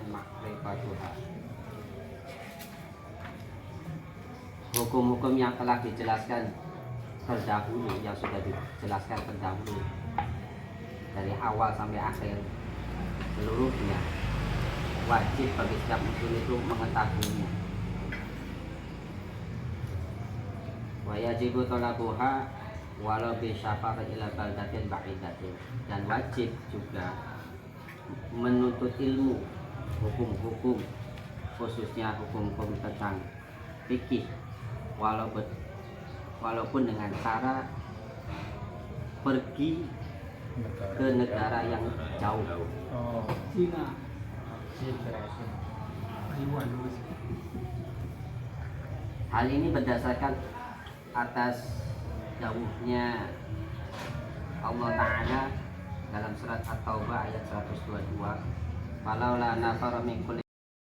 Makrifatuha. Hukum-hukum yang telah dijelaskan terdahulu, yang sudah dijelaskan terdahulu dari awal sampai akhir, seluruhnya wajib bagi setiap muslim itu mengetahuinya. Wa yajibu talabuha walau bi syafar ila baldatin ba'idatin, dan wajib juga menuntut ilmu hukum-hukum, khususnya hukum-hukum tentang fikih, walaupun dengan cara pergi ke negara yang jauh. Cina. Hal ini berdasarkan atas dawuhnya Allah Ta'ala dalam surat At-Taubah ayat 122, "Falaula nafara min kulli